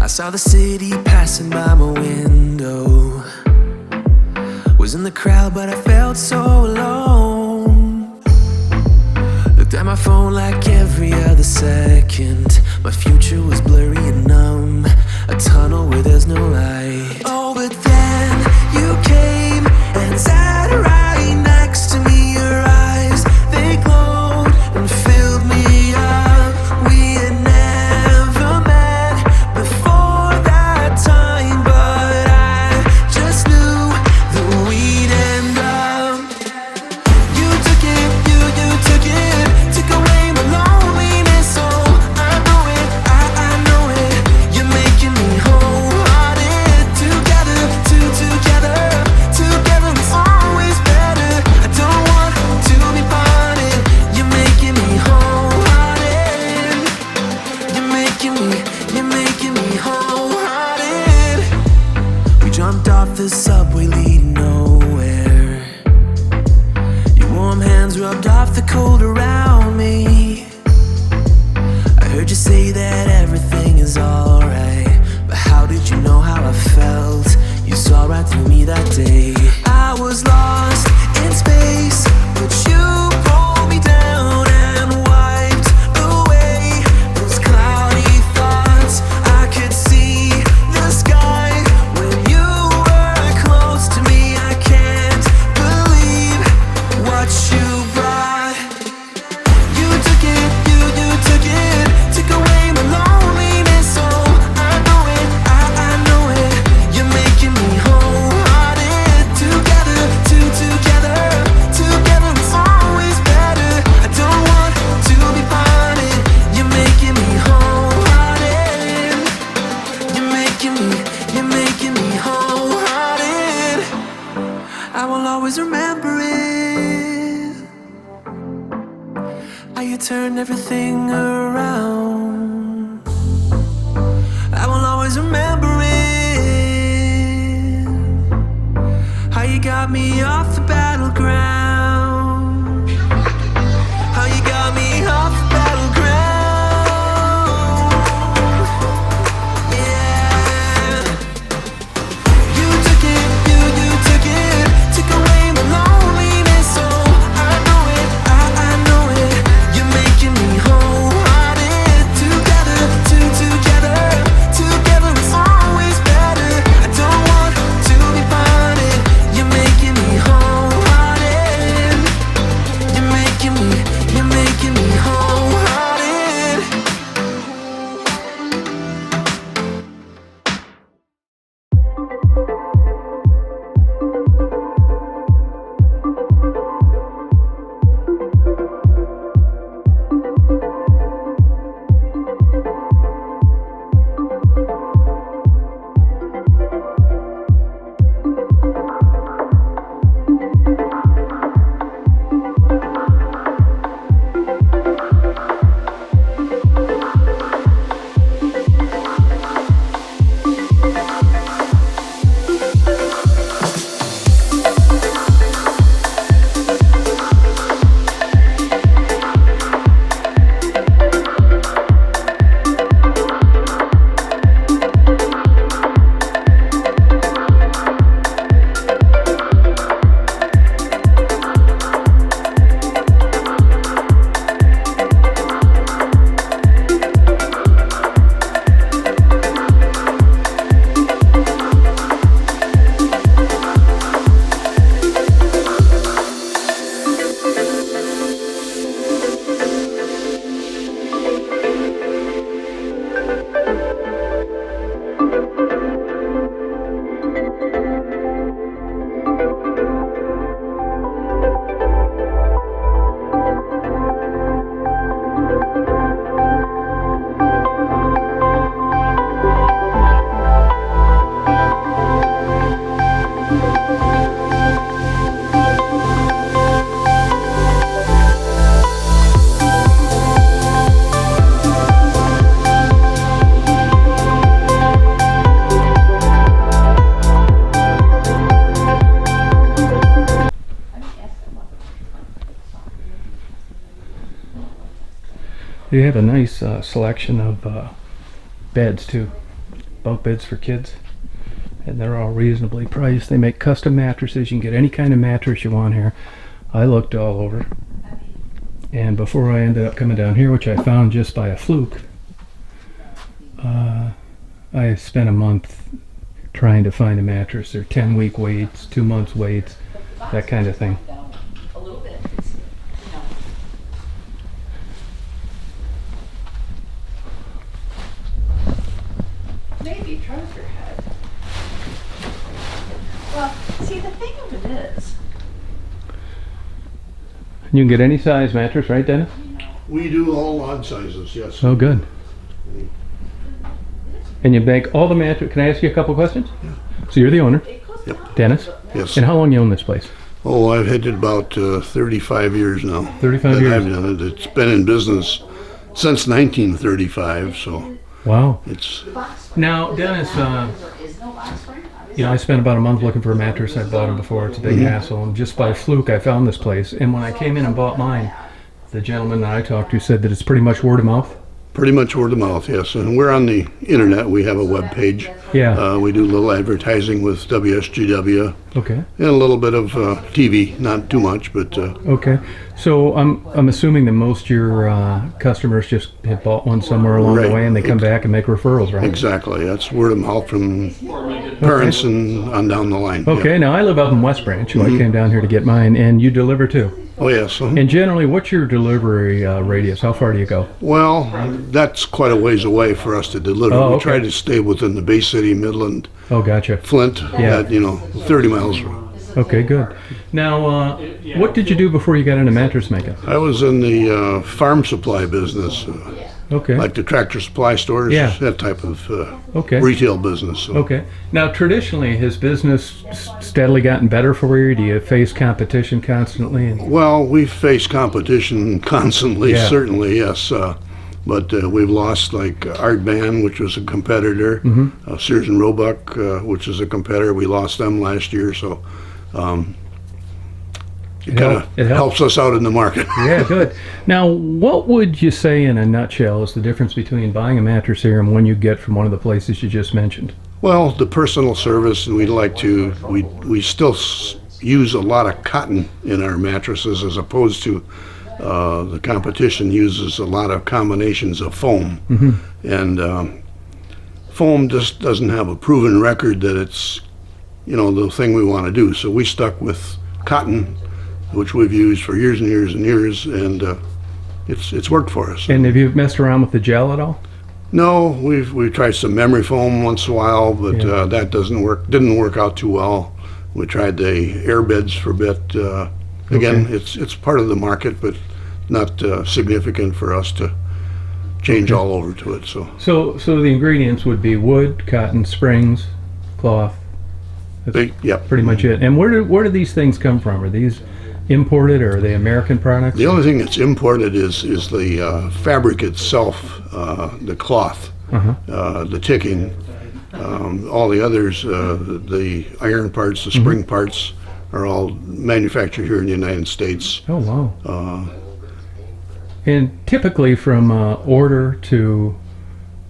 I saw the city passing by my window. Was in the crowd, but I felt so alone. Looked at my phone like every other second. My future was blurry and numb, a tunnel where there's no light. Oh, but then you came and sat right next to me. Your eyes, they glowed and filled me up. We had never met before that time, but I just knew that we'd end up. You took it, you took it, took away my loneliness. So I know it, I know it. You're making me wholehearted. Together, together is always better. I don't want to be parted. You're making me wholehearted. You're making me wholehearted. We jumped off the subway leading nowhere. Your warm hands rubbed off the cold around me. I heard you say that everything is alright, but how did you know how I felt? You saw right through me that day. I was lost in space, but you pulled me down and wiped away those cloudy thoughts. I could see the sky when you were close to me. I can't believe what you brought. You took it, you took it, took away my loneliness. So I know it, I know it. You're making me wholehearted. Together, together is always better. I don't want to be parted. You're making me wholehearted. You're making me wholehearted. I will always remember it. How you turned everything around. I will always remember it. How you got me off the battleground. How you got me off the battleground. Yeah. You took it, you took it, took away my loneliness. So I know it, I know it. You're making me wholehearted. Together, together is always better. I don't want to be parted. You're making me wholehearted. You have a nice selection of beds too, bunk beds for kids, and they're all reasonably priced. They make custom mattresses. You can get any kind of mattress you want here. I looked all over, and before I ended up coming down here, which I found just by a fluke, I spent a month trying to find a mattress. They're 10-week waits, 2 months waits, that kind of thing. Maybe trouser head. Well, see, the thing of it is, You can get any size mattress, right, Dennis? We do all odd sizes, yes. Oh, good. And you make all the mattress. Can I ask you a couple questions? Yeah. So you're the owner, Yep. Dennis? Yes. And how long you own this place? Oh, I've had it about 35 years now. 35 that years. I've done it. It's been in business since 1935, so Wow. it's... Now, Dennis, I spent about a month looking for a mattress. I bought them before. It's a big hassle. And just by fluke, I found this place. And when I came in and bought mine, the gentleman that I talked to said that it's pretty much word of mouth. Pretty much word of mouth, yes. And we're on the internet. We have a web page. Yeah. We do a little advertising with WSGW Okay. and a little bit of TV. Not too much, but Okay. So I'm assuming that most of your customers just have bought one somewhere along the Right. way, and they come back and make referrals, right? exactly. That's word of mouth from parents and on down the line. yeah. Okay. Now I live up in West Branch. So I came down here to get mine, and you deliver too. Oh, yes. And generally, what's your delivery radius? How far do you go? Well, that's quite a ways away for us to deliver. Oh, We okay. try to stay within the Bay City, Midland, Oh, gotcha. Flint, Yeah. 30 miles. Okay, good. Now, what did you do before you got into mattress making? I was in the farm supply business, Okay. like the tractor supply stores, Yeah. that type of Okay. retail business. So. Okay. Now, traditionally, has business steadily gotten better for you? Do you face competition constantly? And Well, we face competition constantly, Yeah. certainly, yes. But we've lost like Art Band, which was a competitor, Sears and Roebuck, which is a competitor. We lost them last year, so it kind It of helps. helps us out in the market. Yeah, good. Now, what would you say in a nutshell is the difference between buying a mattress here and one you get from one of the places you just mentioned? Well, the personal service, and we still use a lot of cotton in our mattresses as opposed to the competition uses a lot of combinations of foam. And foam just doesn't have a proven record that it's, the thing we want to do. So we stuck with cotton, which we've used for years and years and years, and it's worked for us. And have you messed around with the gel at all? No, we've tried some memory foam once in a while, but Yeah. that didn't work out too well. We tried the air beds for a bit. Again, Okay. it's part of the market, but not significant for us to change all over to it. So So the ingredients would be wood, cotton, springs, cloth. yeah. Pretty much it. And where do these things come from? Are these imported or are they American products? The only thing that's imported is the fabric itself, the cloth, the ticking. All the others, the iron parts, the spring parts, are all manufactured here in the United States. Oh, wow. And typically from order to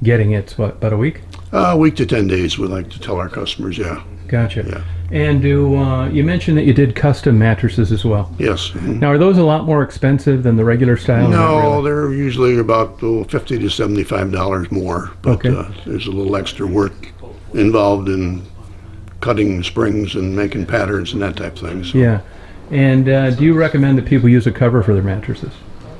getting it's what, about a week? A week to 10 days, we like to tell our customers, yeah. Gotcha. Yeah. And you mentioned that you did custom mattresses as well. Yes. Now, are those a lot more expensive than the regular style? or not No, really? they're usually about $50 to $75 more, but Okay. there's a little extra work involved in cutting springs and making patterns and that type of thing. So. Yeah. And do you recommend that people use a cover for their mattresses?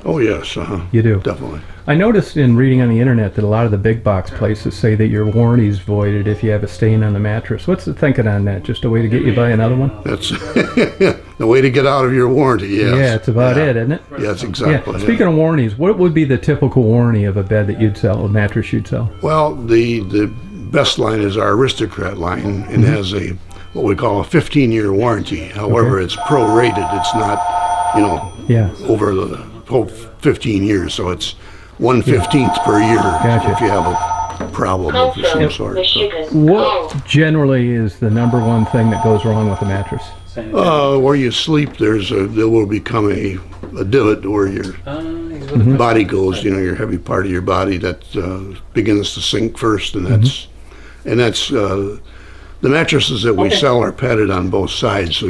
Oh, yes. You do? Definitely. I noticed in reading on the internet that a lot of the big box places say that your warranty is voided if you have a stain on the mattress. What's the thinking on that? Just a way to get you buy another one? That's the way to get out of your warranty, yes. Yeah, it's about it, isn't it? Yes, exactly. Yeah. Speaking of warranties, what would be the typical warranty of a bed that you'd sell, a mattress you'd sell? Well, the best line is our Aristocrat line, and has what we call a 15-year warranty. However, Okay. it's prorated. It's not, Yeah. over the whole 15 years, so it's 1/15 per year Gotcha. if you have a problem of some sort. So. What generally is the number one thing that goes wrong with the mattress? Where you sleep, there will become a divot where your body goes. You know, your heavy part of your body that begins to sink first, and that's the mattresses that we sell are padded on both sides. So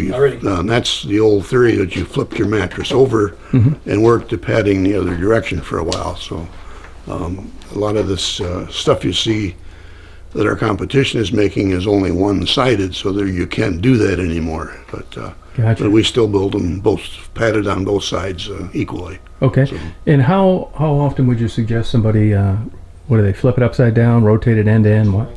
that's the old theory that you flip your mattress over and work the padding the other direction for a while. So a lot of this stuff you see that our competition is making is only one-sided, so there you can't do that anymore. But, Gotcha. but we still build them both padded on both sides equally. Okay. So- And how often would you suggest somebody, what do they, flip it upside down, rotate it end to end? What?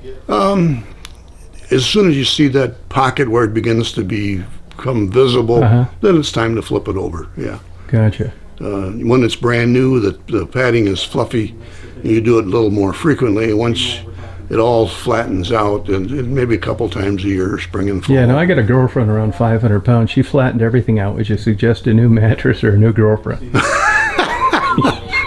As soon as you see that pocket where it begins to become visible, then it's time to flip it over. Yeah. Gotcha. When it's brand new, the padding is fluffy. You do it a little more frequently. Once it all flattens out, and maybe a couple times a year, spring and fall. Yeah, no, I got a girlfriend around 500 pounds. She flattened everything out. Would you suggest a new mattress or a new girlfriend?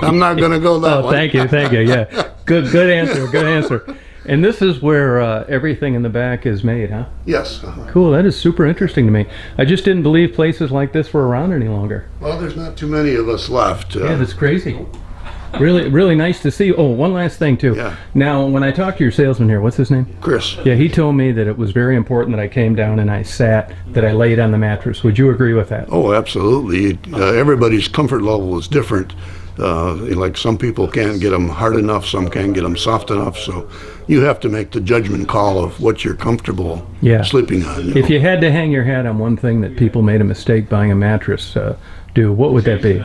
I'm not going to go that way. Thank you. Yeah, good answer. And this is where everything in the back is made, huh? Yes. Cool. That is super interesting to me. I just didn't believe places like this were around any longer. Well, there's not too many of us left. Yeah, that's crazy. Really nice to see. Oh, one last thing too. Yeah. Now, when I talked to your salesman here, what's his name? Chris. Yeah, he told me that it was very important that I came down and I sat, that I laid on the mattress. Would you agree with that? Oh, absolutely. Everybody's comfort level is different. Like some people can't get them hard enough, some can't get them soft enough. So you have to make the judgment call of what you're comfortable sleeping on. If you had to hang your hat on one thing that people made a mistake buying a mattress, what would that be?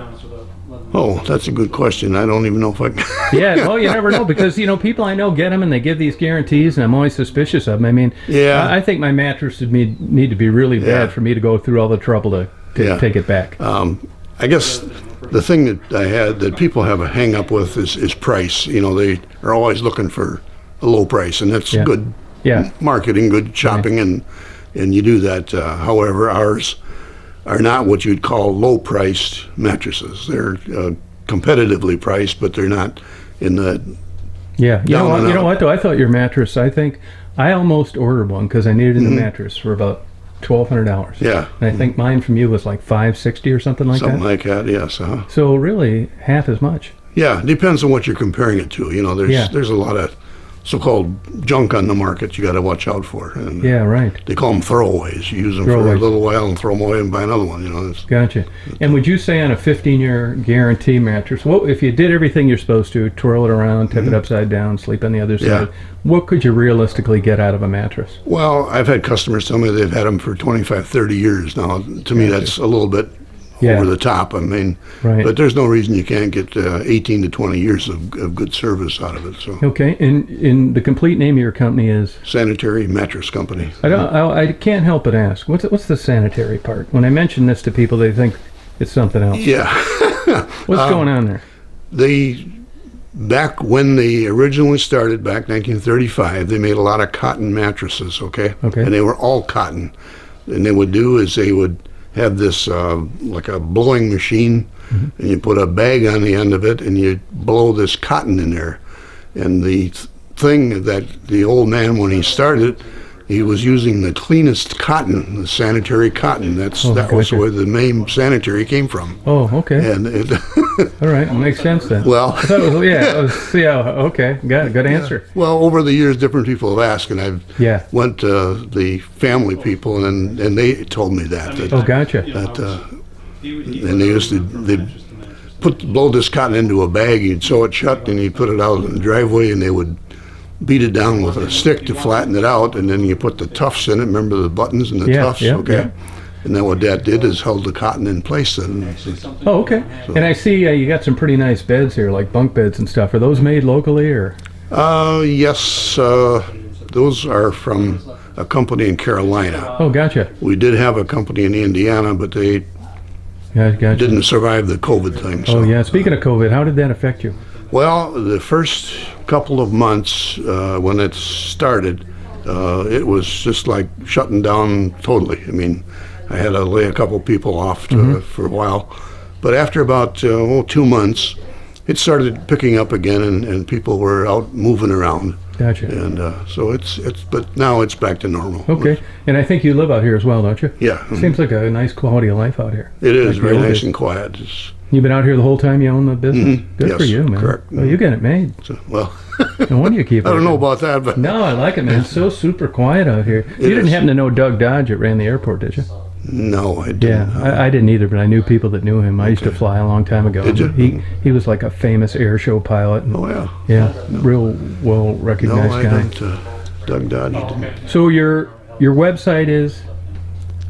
Oh, that's a good question. I don't even know if I can. Yeah, well, you never know, because, people I know get them and they give these guarantees, and I'm always suspicious of them. I mean, I think my mattress would need to be really bad for me to go through all the trouble to take it back. I guess the thing that people have a hang up with is price. They are always looking for a low price, and that's good marketing, good shopping, and you do that. However, ours are not what you'd call low-priced mattresses. They're competitively priced, but they're not in the You know what though? I thought your mattress. I think I almost ordered one because I needed a new mattress for about $1,200. Yeah. And I think mine from you was like $560 or something like that. Something like that. Yes. So really, half as much. Yeah, it depends on what you're comparing it to. There's a lot of so-called junk on the market you got to watch out for. And right. They call them throwaways. You use them for a little while and throw them away and buy another one. Gotcha. And would you say on a 15-year guarantee mattress, what if you did everything you're supposed to, twirl it around, tip it upside down, sleep on the other side, what could you realistically get out of a mattress? Well, I've had customers tell me they've had them for 25, 30 years now. To me, that's a little bit over the top. I mean, but there's no reason you can't get 18 to 20 years of good service out of it. So okay, and the complete name of your company is Sanitary Mattress Company. I can't help but ask, what's the sanitary part? When I mention this to people, they think it's something else. Yeah. What's going on there? Back when they originally started, back 1935, they made a lot of cotton mattresses. Okay. And they were all cotton. And they would do is they would have this like a blowing machine, and you put a bag on the end of it, and you blow this cotton in there. And the thing that the old man, when he started, he was using the cleanest cotton, the sanitary cotton. That was where the name Sanitary came from. Oh, okay. And all right, it makes sense then. Well, I thought it was, okay, got it, good answer. Well, over the years, different people have asked, and I've went to the family people, and they told me that. Gotcha. And they'd blow this cotton into a bag, you'd sew it shut, and you'd put it out in the driveway, and they would beat it down with a stick to flatten it out, and then you put the tufts in it. Remember the buttons and the tufts? And then what that did is held the cotton in place. Okay. So, and I see you got some pretty nice beds here, like bunk beds and stuff. Are those made locally, or? Yes, those are from a company in Carolina. Oh, gotcha. We did have a company in Indiana, but they didn't survive the COVID thing. So. Oh, yeah. Speaking of COVID, how did that affect you? Well, the first couple of months when it started, it was just like shutting down totally. I mean, I had to lay a couple people off for a while. But after about 2 months, it started picking up again, and people were out moving around. Gotcha. And so but now it's back to normal. Okay. And I think you live out here as well, don't you? Yeah. Seems like a nice quality of life out here. It is Like the very old nice days. and quiet. It's, You've been out here the whole time you own the business? Good Yes, for you, man. correct. Well, you get it made. well, No wonder you keep I don't know working. about that, but No, I like it, man. It's so super quiet out here. You didn't is. happen to know Doug Dodge that ran the airport, did you? no, I didn't. Yeah, I didn't either, but I knew people that knew him. I used to fly a long time ago. Did you? He was like a famous air show pilot. And, Oh, yeah. yeah, real well No, recognized I guy. don't. Doug Dodge didn't. So your website is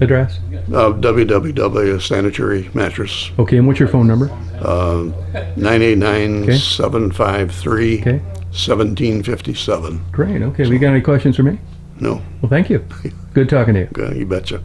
address? www. Sanitary Mattress. Okay, and what's your phone number? 989-753-1757. Great. Okay, we got any questions for me? No, Well, thank you. Good talking to you. you betcha.